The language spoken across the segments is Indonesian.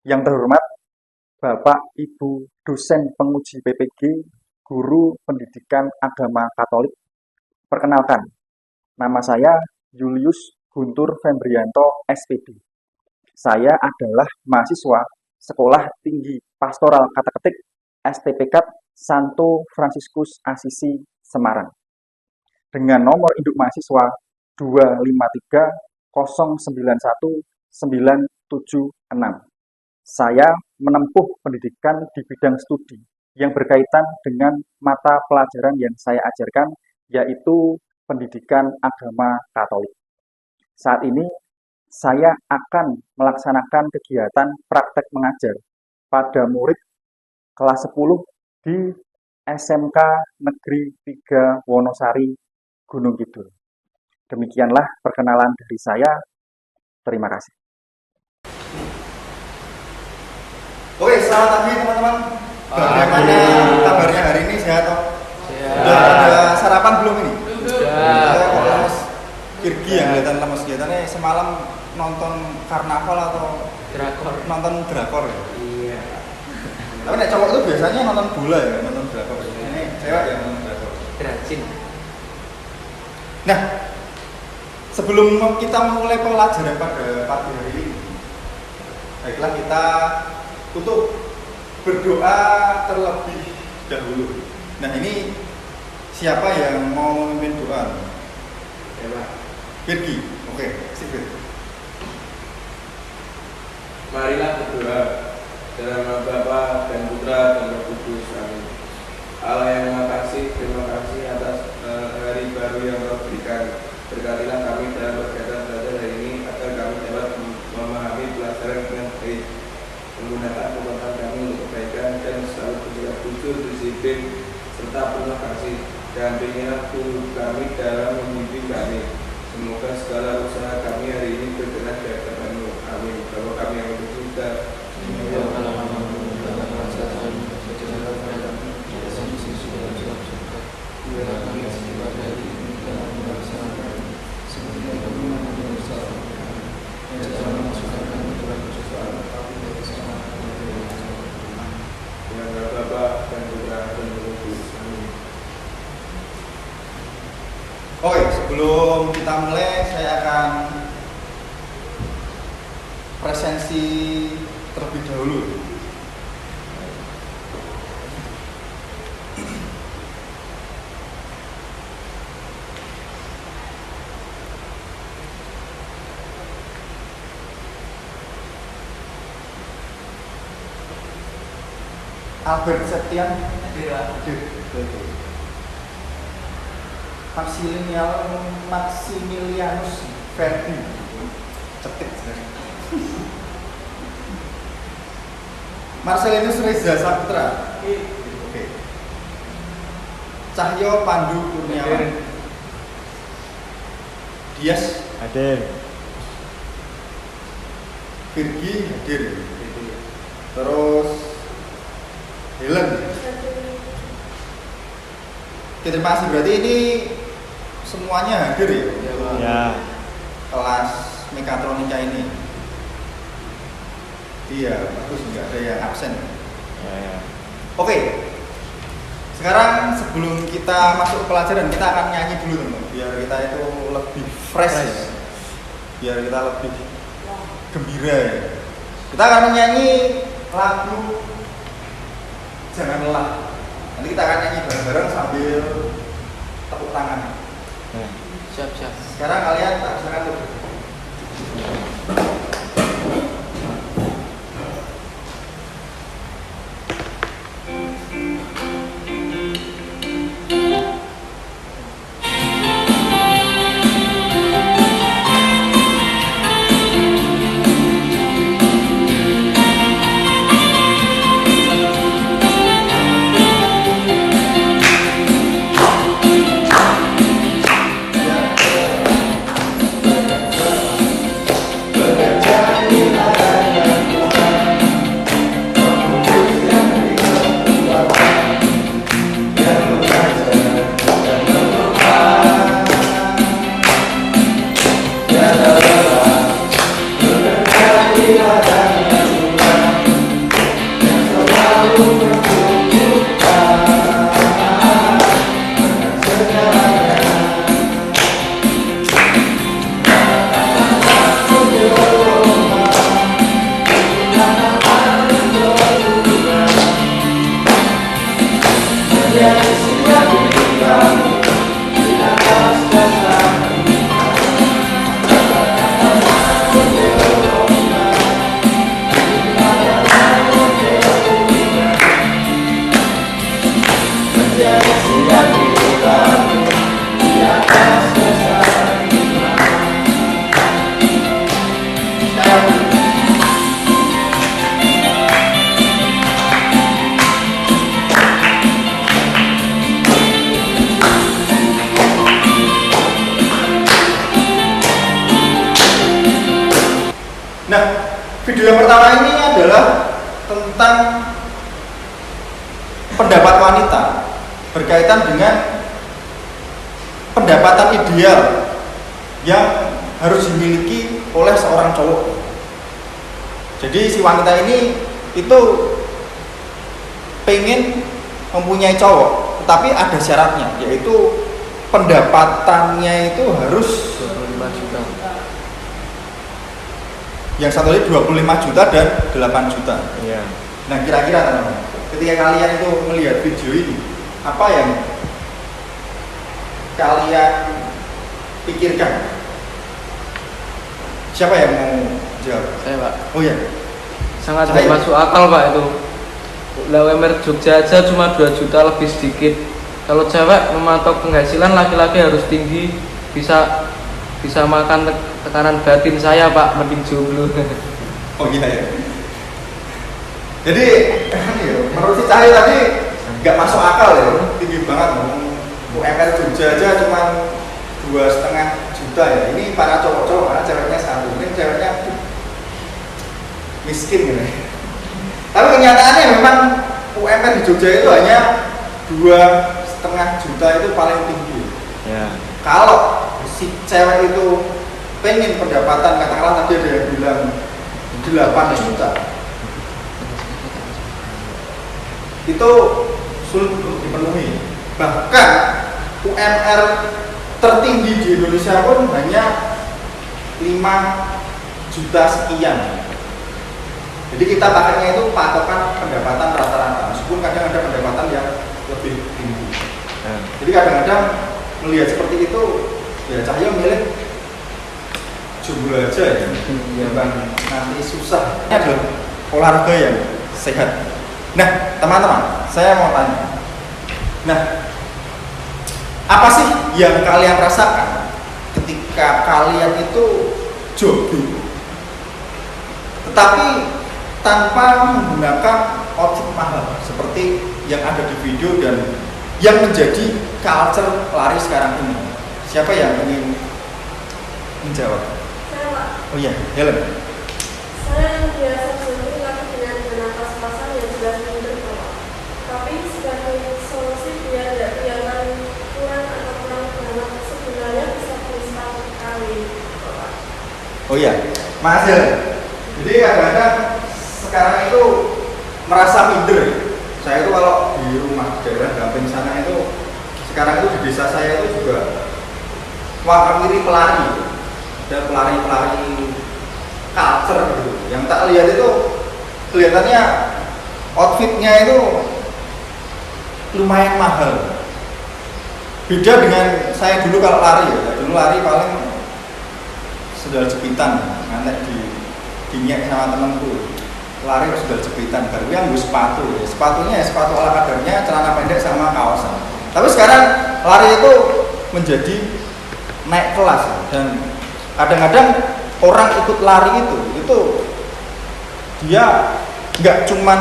Yang terhormat Bapak Ibu dosen penguji PPG, Guru Pendidikan Agama Katolik. Perkenalkan, nama saya Julius Guntur Fembrianto, SPD. Saya adalah mahasiswa Sekolah Tinggi Pastoral Kata-Ketik STPK Santo Fransiskus Asisi Semarang. Dengan nomor induk mahasiswa 253091976. Saya menempuh pendidikan di bidang studi yang berkaitan dengan mata pelajaran yang saya ajarkan, yaitu pendidikan agama Katolik. Saat ini, saya akan melaksanakan kegiatan praktek mengajar pada murid kelas 10 di SMK Negeri 3 Wonosari, Gunung Kidul. Demikianlah perkenalan dari saya. Terima kasih. Oke, selamat pagi teman-teman. Bagaimana kabarnya hari ini? Sehat toh? Sudah ada sarapan belum ini? Sudah. Lemes. Kirgi yang kelihatan lemes. Kelihatannya semalam nonton karnaval atau Drakor. nonton drakor ya? Iya. Tapi nek cowok itu biasanya nonton bola ya, nonton drakor. Ini cewek yang nonton drakor. Rajin. Nah, sebelum kita mulai pelajaran pada pagi hari ini, baiklah kita untuk berdoa terlebih dahulu. Nah, ini siapa yang mau memimpin doa? Ya, Pak. Virgi. Oke, sip. Marilah berdoa dalam nama Bapa dan Putra dan Roh Kudus. Amin. Allah yang Maha Kasih, terima kasih atas hari baru yang Roh berikan. Berkatilah kami dalam kegiatan belajar hari ini agar kami dapat memahami pelajaran dengan baik, menggunakan kekuatan kami untuk kebaikan dan selalu bersikap jujur, disiplin, serta penuh kasih. Dan bimbinglah guru kami dalam memimpin kami. Semoga segala usaha kami hari ini berkenan di hadapan-Mu. Amin. Bapa kami yang di surga, dengan nama Bapa dan Putra dan Roh Kudus. Amin. Oke, sebelum kita mulai saya akan presensi terlebih dahulu. Albert Septian hadir. Maximilianus Verdi. Cetik sebenarnya. Marcelinus Reza Saputra. Oke. Cahyo Pandu Kurniawan. Dias Hadir. Virgi hadir. Terus Helen. Oke, terima kasih. Berarti ini semuanya hadir ya? Ya. Kelas mekatronika ini. Iya, bagus, nggak ada yang absen. Ya. Oke. Sekarang sebelum kita masuk ke pelajaran, kita akan nyanyi dulu teman, biar kita itu lebih fresh. Ya. Biar kita lebih gembira ya. Kita akan menyanyi lagu Jangan Lelah. Nanti kita akan nyanyi bareng-bareng sambil tepuk tangan. Siap. Sekarang kalian tak silakan tuh. Yang pertama ini adalah tentang pendapat wanita berkaitan dengan pendapatan ideal yang harus dimiliki oleh seorang cowok. Jadi si wanita ini itu pengen mempunyai cowok, tetapi ada syaratnya, yaitu pendapatannya itu harus 25 juta. yang satu lagi 25 juta dan 8 juta. Iya. Nah kira-kira teman-teman, ketika kalian itu melihat video ini, apa yang kalian pikirkan? Siapa yang mau jawab? Saya Pak. Oh ya, Sangat Saya- tidak masuk akal Pak itu. Lah UMR Jogja aja cuma 2 juta lebih sedikit. Kalau cewek mematok penghasilan laki-laki harus tinggi, bisa makan tekanan batin saya Pak, mending jomblo. oh iya ya. Jadi menurut si Cahaya tadi nggak masuk akal ya, tinggi banget. UMR Jogja aja cuma 2,5 juta ya. Ini para cowok-cowok, karena ceweknya satu, ini ceweknya miskin gitu. Tapi kenyataannya memang UMR di Jogja itu hanya 2,5 juta itu paling tinggi. Ya. Kalau si cewek itu pengen pendapatan, katakanlah tadi ada yang bilang 8 juta, itu sulit untuk dipenuhi. Bahkan UMR tertinggi di Indonesia pun hanya 5 juta sekian. Jadi kita pakainya itu patokan pendapatan rata-rata, meskipun kadang ada pendapatan yang lebih tinggi. Jadi kadang-kadang melihat seperti itu, ya Cahyo milih jomblo aja ya, bukan nanti susah. Ini adalah olahraga yang sehat. Nah teman-teman, saya mau tanya. Nah, apa sih yang kalian rasakan ketika kalian itu jogging, tetapi tanpa menggunakan outfit mahal seperti yang ada di video dan yang menjadi culture lari sekarang ini? Siapa yang ingin menjawab? Saya Pak, Oh iya, Helen. saya yang biasa jogging tapi dengan nafas pasang yang jelas mundur Pak. Tapi sebagai solusi biar tidak kelihatan kurang atau kurang banget, sebenarnya bisa beli sepatu kali Pak. Oh iya, Mas Helen. Jadi kadang-kadang sekarang itu merasa minder. Saya itu kalau di rumah daerah Gamping sana itu, sekarang itu di desa saya itu juga mewakili pelari dan pelari-pelari culture gitu. Yang tak lihat itu kelihatannya outfitnya itu lumayan mahal. Beda dengan saya dulu kalau lari ya, dulu lari paling sendal jepitan, ngantek di dinyak sama temanku. Lari sendal jepitan, baru yang gue sepatu ya. Sepatunya ya sepatu ala kadarnya, celana pendek sama kaosan. Tapi sekarang lari itu menjadi naik kelas dan kadang-kadang orang ikut lari itu dia nggak cuman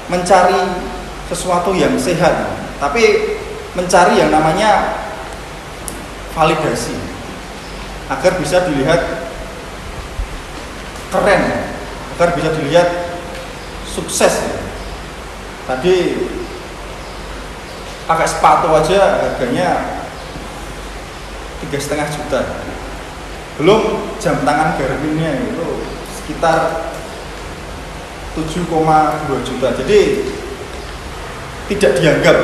mencari sesuatu yang sehat, tapi mencari yang namanya validasi agar bisa dilihat keren, agar bisa dilihat sukses. Tadi pakai sepatu aja harganya 3,5 juta. Belum jam tangan Garminnya itu sekitar 7,2 juta. Jadi tidak dianggap.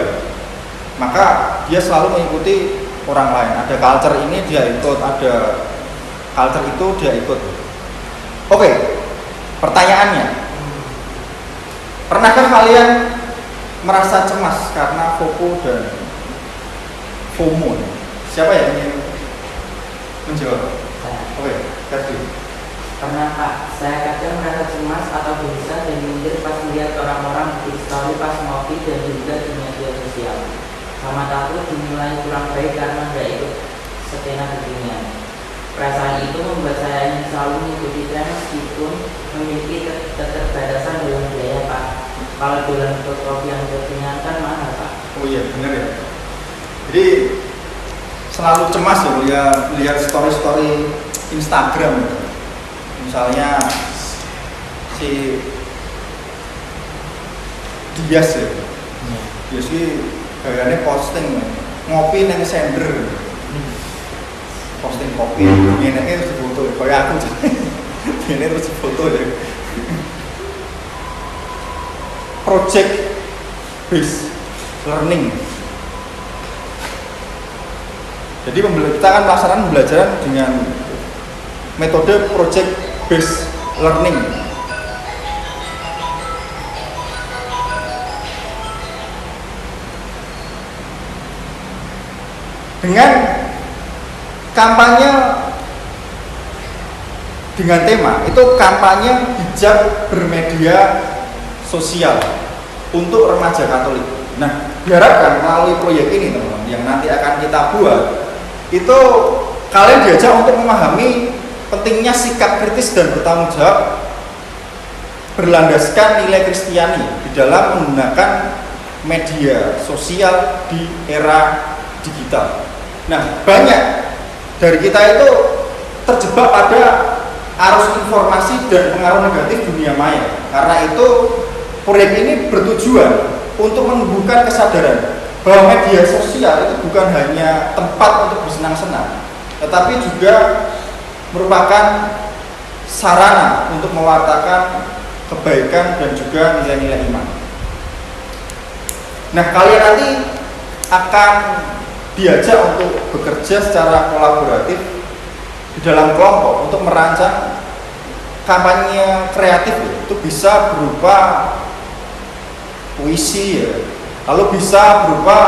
Maka dia selalu mengikuti orang lain. Ada culture ini dia ikut, ada culture itu dia ikut. Oke, pertanyaannya, pernahkah kalian merasa cemas karena FOMO dan FOMO? Siapa yang ingin menjawab? Oke, Ferdi. Karena Pak, saya kadang merasa cemas atau gelisah dan minder pas melihat orang-orang bikin story pas ngopi dan juga di media sosial. Sama takut dinilai kurang baik karena nggak ikut skena kekinian. Perasaan itu membuat saya ingin selalu mengikuti tren meskipun memiliki keterbatasan dalam biaya Pak. Kalau jualan fotokopi yang kekinian kan mahal Pak. Oh iya, benar ya. Jadi selalu cemas ya melihat story-story Instagram. Misalnya si Dias ya. Dias ki gayane posting ngopi nang sender. Posting kopi, ngene terus foto kaya aku. Ngene terus foto ya. Project based learning. Jadi kita kan melaksanakan pembelajaran dengan metode project based learning. Dengan kampanye dengan tema itu kampanye bijak bermedia sosial untuk remaja Katolik. Nah, diharapkan melalui proyek ini teman-teman yang nanti akan kita buat itu kalian diajak untuk memahami pentingnya sikap kritis dan bertanggung jawab berlandaskan nilai Kristiani di dalam menggunakan media sosial di era digital. Nah, banyak dari kita itu terjebak pada arus informasi dan pengaruh negatif dunia maya. Karena itu proyek ini bertujuan untuk menumbuhkan kesadaran bahwa media sosial itu bukan hanya tempat untuk bersenang-senang, tetapi juga merupakan sarana untuk mewartakan kebaikan dan juga nilai-nilai iman. Nah, kalian nanti akan diajak untuk bekerja secara kolaboratif di dalam kelompok untuk merancang kampanye kreatif. Itu bisa berupa puisi ya, lalu bisa berupa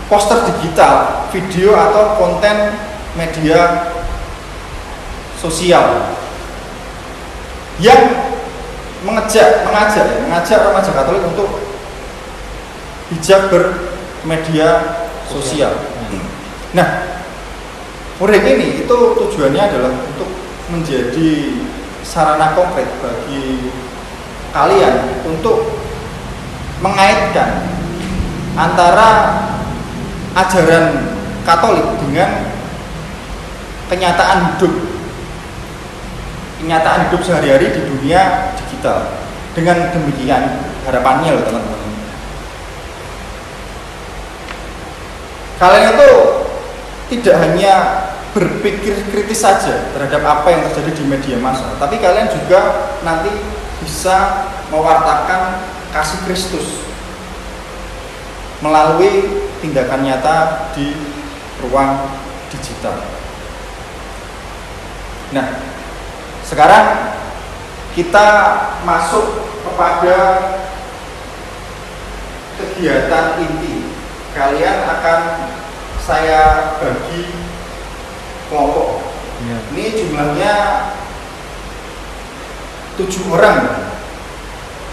poster digital, video atau konten media sosial yang mengajak remaja Katolik untuk bijak bermedia sosial. Nah, proyek ini itu tujuannya adalah untuk menjadi sarana konkret bagi kalian untuk mengaitkan antara ajaran Katolik dengan kenyataan hidup sehari-hari di dunia digital. Dengan demikian harapannya loh teman-teman, kalian itu tidak hanya berpikir kritis saja terhadap apa yang terjadi di media massa, tapi kalian juga nanti bisa mewartakan kasih Kristus melalui tindakan nyata di ruang digital. Nah, sekarang kita masuk kepada kegiatan inti. Kalian akan saya bagi kelompok. Ini jumlahnya 7 orang.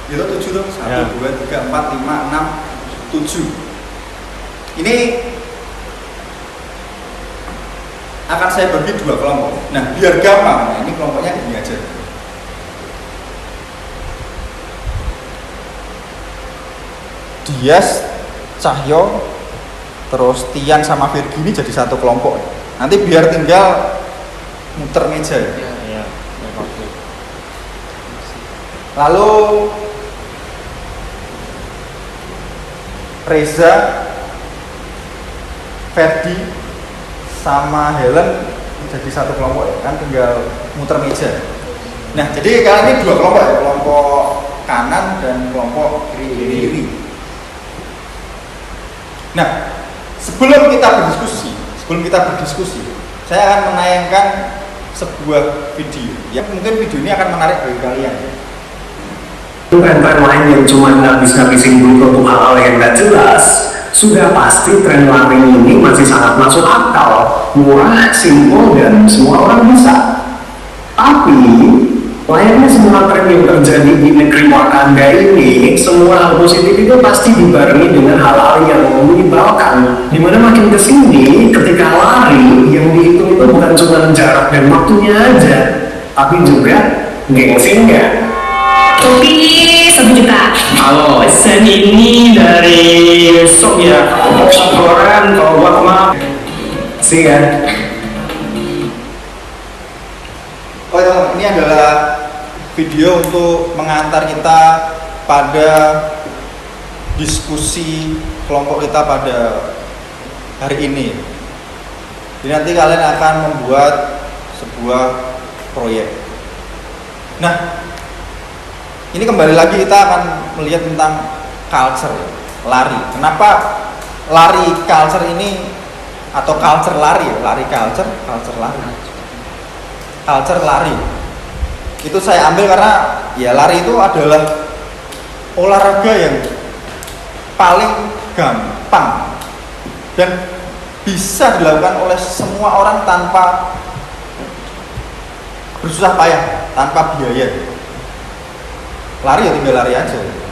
Itu 7 tuh, 1, 2, 3, 4, 5, 6, 7. Ini akan saya bagi 2 kelompok. Nah, biar gampang, ini kelompoknya gini aja. Dias, Cahyo, terus Tian sama Virgi ini jadi satu kelompok. Nanti biar tinggal muter meja ya. Lalu Reza, Ferdi, sama Helen jadi satu kelompok ya, kan tinggal muter meja. Nah, jadi kalian ini 2 kelompok ya, kelompok kanan dan kelompok kiri. Nah, sebelum kita berdiskusi, saya akan menayangkan sebuah video. Ya, mungkin video ini akan menarik bagi kalian. Tren-tren lain yang cuma ngabis-ngabisin duit untuk hal-hal yang gak jelas, sudah pasti tren lain ini masih sangat masuk akal, murah, simpel, dan semua orang bisa. Tapi, layaknya semua tren yang terjadi di negeri Wakanda ini, semua hal positif itu pasti dibarengi dengan hal-hal yang menyebalkan. Dimana makin kesini, ketika lari, yang dihitung itu bukan cuma jarak dan waktunya aja, tapi juga gengsinya. Kopi 1 juta. Halo, sen ini dari Sok ya, Koran, kalau buat maaf. Sih ya. Oh, ini adalah video untuk mengantar kita pada diskusi kelompok kita pada hari ini. Jadi nanti kalian akan membuat sebuah proyek. Nah, ini kembali lagi kita akan melihat tentang culture, lari. Kenapa lari culture ini atau culture lari? Lari culture lari. Culture lari. Itu saya ambil karena ya lari itu adalah olahraga yang paling gampang dan bisa dilakukan oleh semua orang tanpa bersusah payah, tanpa biaya. Lari ya tinggal lari aja.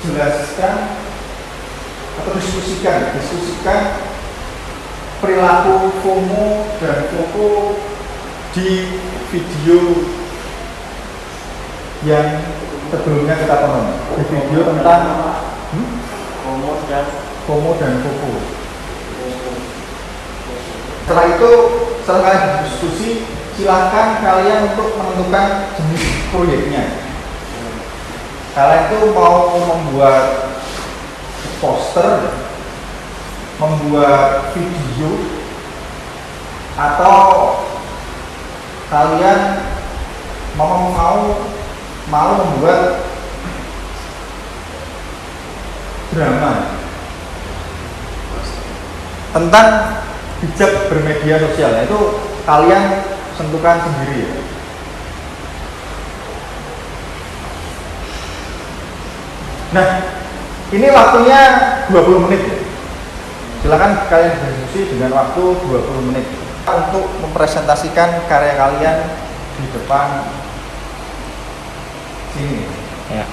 Jelaskan atau diskusikan perilaku FOMO dan FOMO di video yang sebelumnya kita tonton, di video tentang FOMO dan FOMO. Setelah itu, setelah kalian diskusi, silakan kalian untuk menentukan jenis proyeknya. Kalian itu mau membuat poster, membuat video, atau kalian mau membuat drama tentang bijak bermedia sosial. Itu kalian tentukan sendiri ya. Nah, ini waktunya 20 menit ya. Silakan kalian berdiskusi dengan waktu 20 menit untuk mempresentasikan karya kalian di depan sini. Ya,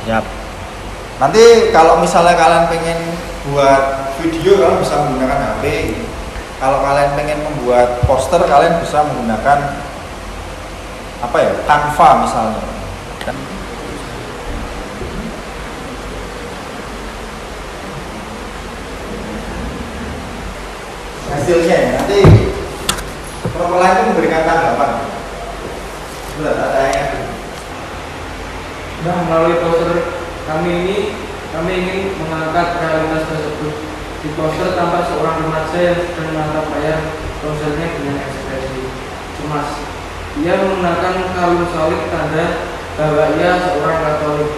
siap. Nanti kalau misalnya kalian pengen buat video, kalian bisa menggunakan HP. Kalau kalian pengen membuat poster, kalian bisa menggunakan apa ya, Canva misalnya. Hasilnya ya, nanti kelompok lain itu memberikan tanggapan. Benar, ada yang Nah, melalui poster kami ingin mengangkat realitas tersebut. Di poster tampak seorang remaja yang sedang menatap layar ponselnya dengan ekspresi cemas. Ia menggunakan kalung salib tanda bahwa ia seorang Katolik.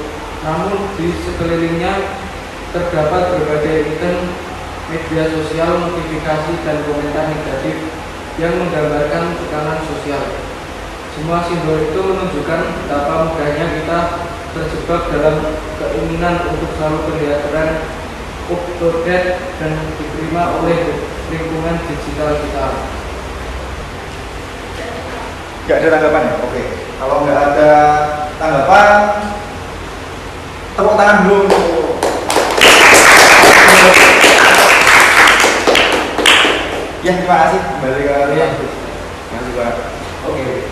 Namun di sekelilingnya terdapat berbagai ikon media sosial, notifikasi, dan komentar negatif yang menggambarkan tekanan sosial. Semua simbol itu menunjukkan betapa mudahnya kita terjebak dalam keinginan untuk selalu kelihatan up to date dan diterima oleh lingkungan digital kita. nggak ada tanggapan ya? Oke. Kalau nggak ada tanggapan, tepuk tangan dulu. Ya, terima kasih. Kembali ke kalian. Terima kasih, Pak. Oke.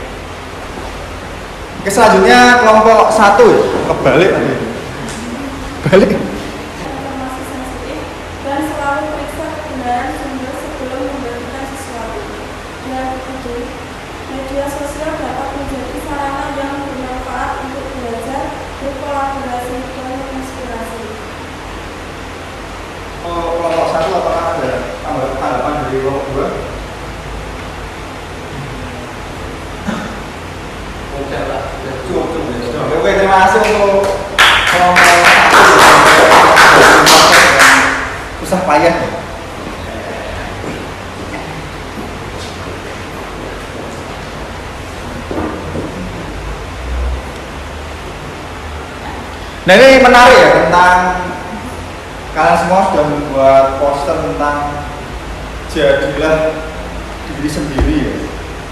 Oke, selanjutnya kelompok 1 ya. Kebalik tadi. Balik. Informasi sensitif dan selalu periksa kebenaran sumber sebelum membagikan sesuatu. Dan kemudian, media sosial dapat menjadi sarana yang bermanfaat untuk belajar, berkolaborasi, dan menginspirasi. Kelompok 1 apakah ada tanggapan dari kelompok 2? Cukup. Oke, terima kasih untuk kelompok 1. Susah payah. Nah, ini menarik ya, tentang kalian semua sudah membuat poster tentang jadilah diri sendiri ya.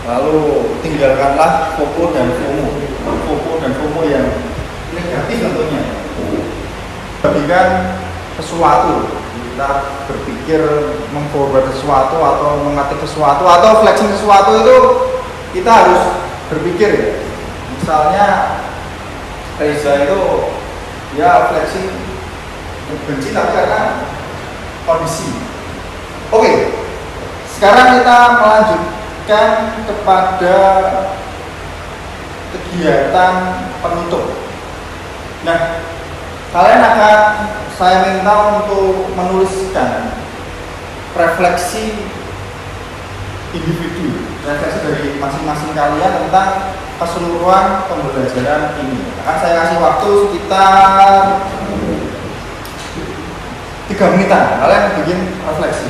Lalu tinggalkanlah FOMO dan FOMO yang negatif tentunya. membagikan sesuatu, kita berpikir memforward sesuatu atau mengetik sesuatu atau flexing sesuatu itu kita harus berpikir ya. Misalnya Reza itu ya flexing benci tapi karena kondisi. Oke, sekarang kita melanjutkan kepada kegiatan penutup. Nah, kalian akan saya minta untuk menuliskan refleksi individu, refleksi dari masing-masing kalian tentang keseluruhan pembelajaran ini. Akan saya kasih waktu sekitar 3 menitan, kalian bikin refleksi.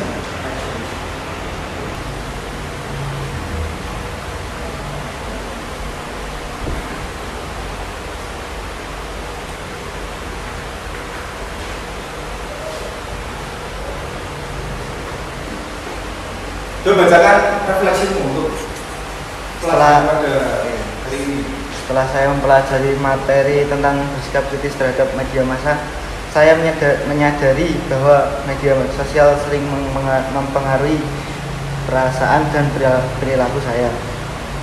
Coba bacakan refleksimu untuk Setelah- pada hari ini. Setelah saya mempelajari materi tentang bersikap kritis terhadap media massa, saya menyadari bahwa media sosial sering mempengaruhi perasaan dan perilaku saya.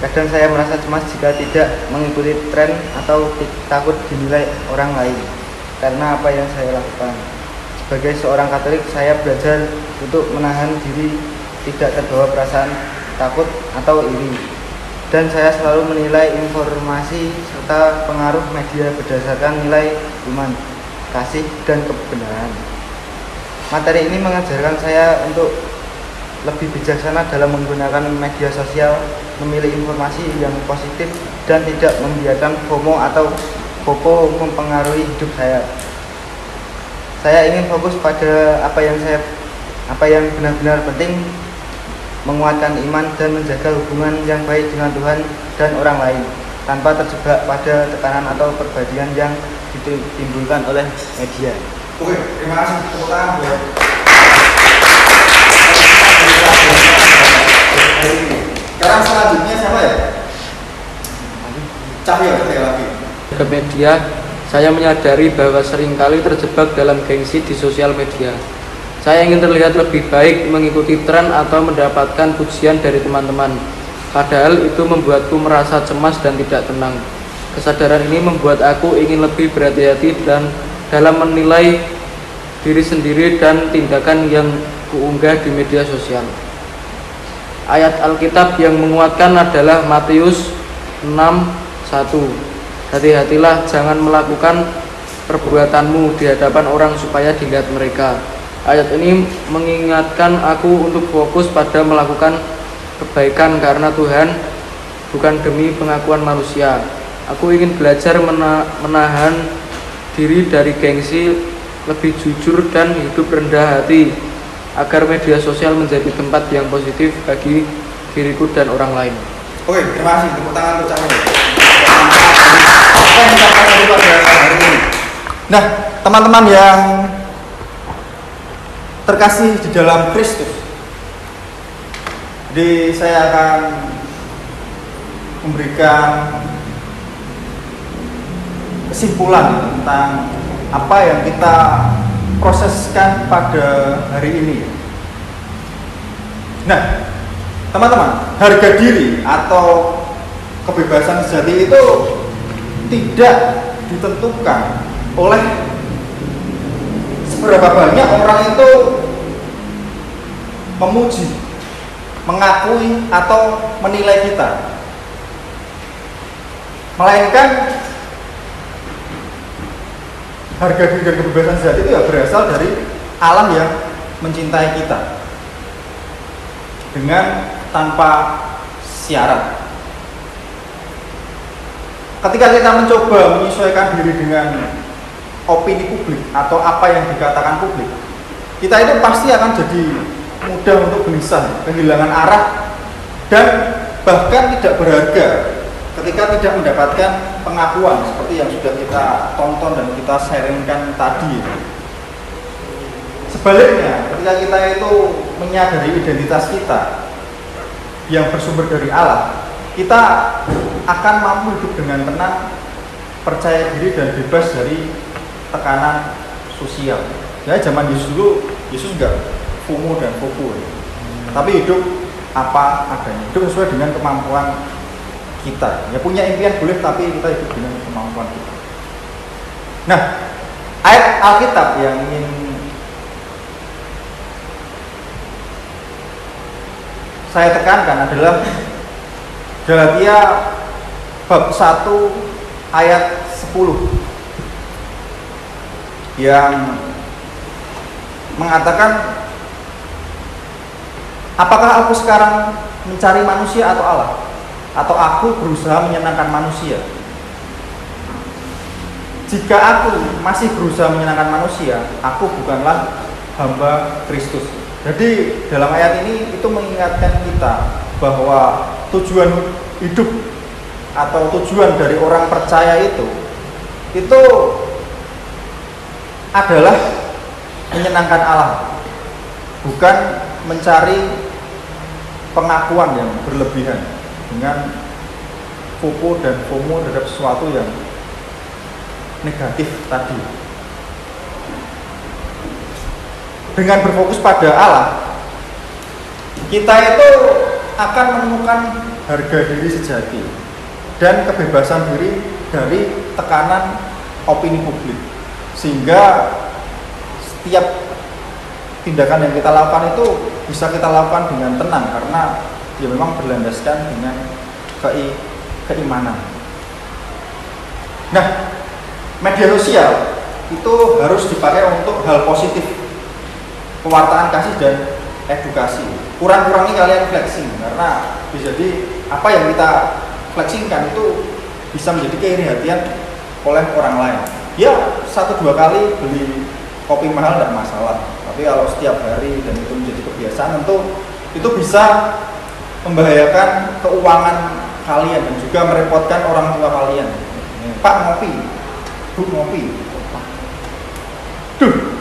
Kadang saya merasa cemas jika tidak mengikuti tren atau takut dinilai orang lain karena apa yang saya lakukan. Sebagai seorang Katolik, saya belajar untuk menahan diri tidak terbawa perasaan takut atau iri, dan saya selalu menilai informasi serta pengaruh media berdasarkan nilai iman, kasih, dan kebenaran. Materi ini mengajarkan saya untuk lebih bijaksana dalam menggunakan media sosial, memilih informasi yang positif, dan tidak membiarkan FOMO atau FOPO mempengaruhi hidup saya. Saya ingin fokus pada apa yang benar-benar penting, menguatkan iman dan menjaga hubungan yang baik dengan Tuhan dan orang lain tanpa terjebak pada tekanan atau perbandingan yang ditimbulkan oleh media. Oke, terima kasih. Tepuk tangan buat sekarang selanjutnya siapa ya? Cahyo lagi. Ke media, saya menyadari bahwa seringkali terjebak dalam gengsi di sosial media. Saya ingin terlihat lebih baik, mengikuti tren atau mendapatkan pujian dari teman-teman. Padahal itu membuatku merasa cemas dan tidak tenang. Kesadaran ini membuat aku ingin lebih berhati-hati dan dalam menilai diri sendiri dan tindakan yang kuunggah di media sosial. Ayat Alkitab yang menguatkan adalah Matius 6:1. Hati-hatilah jangan melakukan perbuatanmu di hadapan orang supaya dilihat mereka. Ayat ini mengingatkan aku untuk fokus pada melakukan kebaikan karena Tuhan, bukan demi pengakuan manusia. Aku ingin belajar menahan diri dari gengsi, lebih jujur dan hidup rendah hati, agar media sosial menjadi tempat yang positif bagi diriku dan orang lain. Oke, terima kasih. Tepuk tangan untuk Cahyo. Apa yang kita pelajari pada hari ini? Nah, teman-teman yang terkasih di dalam Kristus, jadi saya akan memberikan kesimpulan tentang apa yang kita proseskan pada hari ini. Nah, teman-teman, harga diri atau kebebasan sejati itu tidak ditentukan oleh seberapa banyak orang itu memuji, mengakui atau menilai kita, melainkan harga diri dan kebebasan sejati itu ya berasal dari Allah yang mencintai kita dengan tanpa syarat. Ketika kita mencoba menyesuaikan diri dengan opini publik atau apa yang dikatakan publik, kita itu pasti akan jadi mudah untuk gelisah, kehilangan arah, dan bahkan tidak berharga ketika tidak mendapatkan pengakuan seperti yang sudah kita tonton dan kita sharingkan tadi. Sebaliknya, ketika kita itu menyadari identitas kita yang bersumber dari Allah, kita akan mampu hidup dengan tenang, percaya diri dan bebas dari tekanan sosial. Ya zaman Yesus dulu, Yesus enggak FOMO dan FOMO ya. Tapi hidup apa adanya, hidup sesuai dengan kemampuan kita. Ya punya impian boleh, tapi kita hidup dengan kemampuan kita. Nah, ayat Alkitab yang ingin saya tekankan adalah Galatia bab 1 ayat 10 yang mengatakan, apakah aku sekarang mencari manusia atau Allah? Atau aku berusaha menyenangkan manusia? Jika aku masih berusaha menyenangkan manusia, aku bukanlah hamba Kristus. Jadi dalam ayat ini itu mengingatkan kita bahwa tujuan hidup atau tujuan dari orang percaya itu adalah menyenangkan Allah, bukan mencari pengakuan yang berlebihan dengan FOMO dan FOMO terhadap sesuatu yang negatif tadi. Dengan berfokus pada Allah, kita itu akan menemukan harga diri sejati dan kebebasan diri dari tekanan opini publik, sehingga setiap tindakan yang kita lakukan itu bisa kita lakukan dengan tenang karena ya memang berlandaskan dengan keimanan. Nah, media sosial itu harus dipakai untuk hal positif, pewartaan kasih dan edukasi. Kurang-kurangi kalian flexing, karena bisa jadi apa yang kita flexingkan itu bisa menjadi keirihatian oleh orang lain. Ya 1-2 kali beli kopi mahal tidak masalah, tapi kalau setiap hari dan itu menjadi kebiasaan, tentu itu bisa membahayakan keuangan kalian dan juga merepotkan orang tua kalian. Pak ngopi, Bu ngopi, duh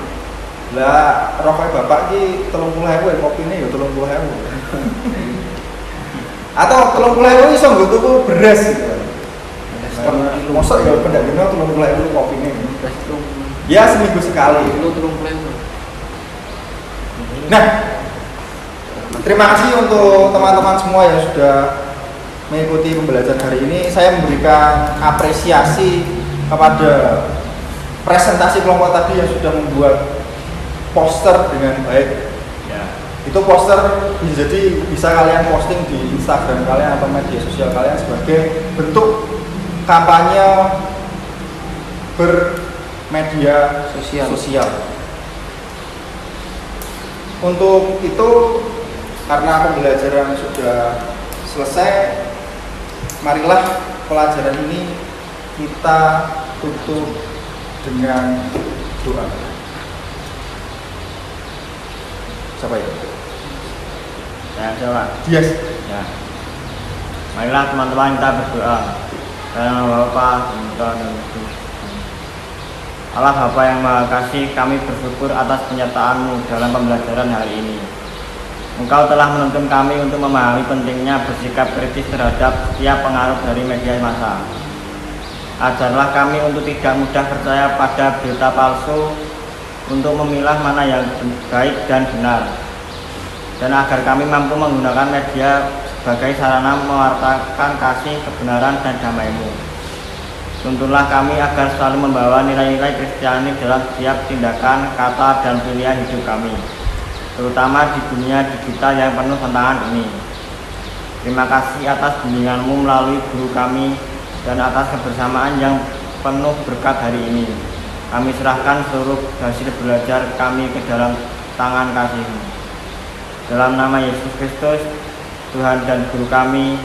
lah rokoknya bapak ki 30.000 kopi ini ya 30.000 atau 30.000 iso nggo tuku beras gitu. Mosok ya pendak dino 30.000 kopi ini. Ya seminggu sekali. Nah, terima kasih untuk teman-teman semua yang sudah mengikuti pembelajaran hari ini. Saya memberikan apresiasi kepada presentasi kelompok tadi yang sudah membuat poster dengan baik. Ya. Itu poster bisa kalian posting di Instagram kalian atau media sosial kalian sebagai bentuk kampanye bermedia sosial. Untuk itu, karena pembelajaran sudah selesai, marilah pelajaran ini kita tutup dengan doa. Siapa itu? Saya jawab. Yes. Ya. Marilah teman-teman kita berdoa. Dalam nama Bapa dan Yesus. Allah Bapa yang Maha Kasih, kami bersyukur atas penyertaan-Mu dalam pembelajaran hari ini. Engkau telah menuntun kami untuk memahami pentingnya bersikap kritis terhadap setiap pengaruh dari media massa. Ajarlah kami untuk tidak mudah percaya pada berita palsu, untuk memilah mana yang baik dan benar, dan agar kami mampu menggunakan media sebagai sarana mewartakan kasih, kebenaran, dan damai-Mu. Tuntunlah kami agar selalu membawa nilai-nilai Kristiani dalam setiap tindakan, kata, dan pilihan hidup kami, terutama di dunia digital yang penuh tantangan ini. Terima kasih atas bimbingan-Mu melalui guru kami dan atas kebersamaan yang penuh berkat hari ini. Kami serahkan seluruh hasil belajar kami ke dalam tangan kasih-Mu. Dalam nama Yesus Kristus, Tuhan dan Guru kami,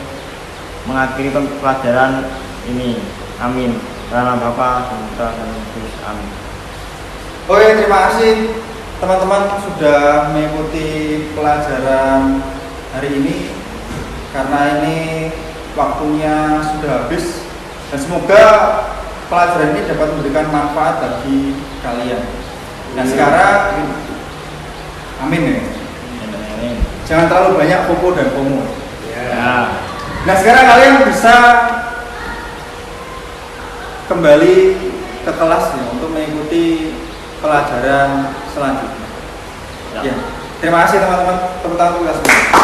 mengakhiri pelajaran ini. Amin. Dalam nama Bapa dan Putra dan Roh Kudus. Amin. Oke, terima kasih teman-teman sudah mengikuti pelajaran hari ini. Karena ini waktunya sudah habis, dan semoga pelajaran ini dapat memberikan manfaat bagi kalian. Nah sekarang, amin ya. Jangan terlalu banyak FOMO dan FOMO. Ya. Nah sekarang kalian bisa kembali ke kelas ya, untuk mengikuti pelajaran selanjutnya. Ya. Ya. Terima kasih teman-teman, tepuk tangan untuk kita semua.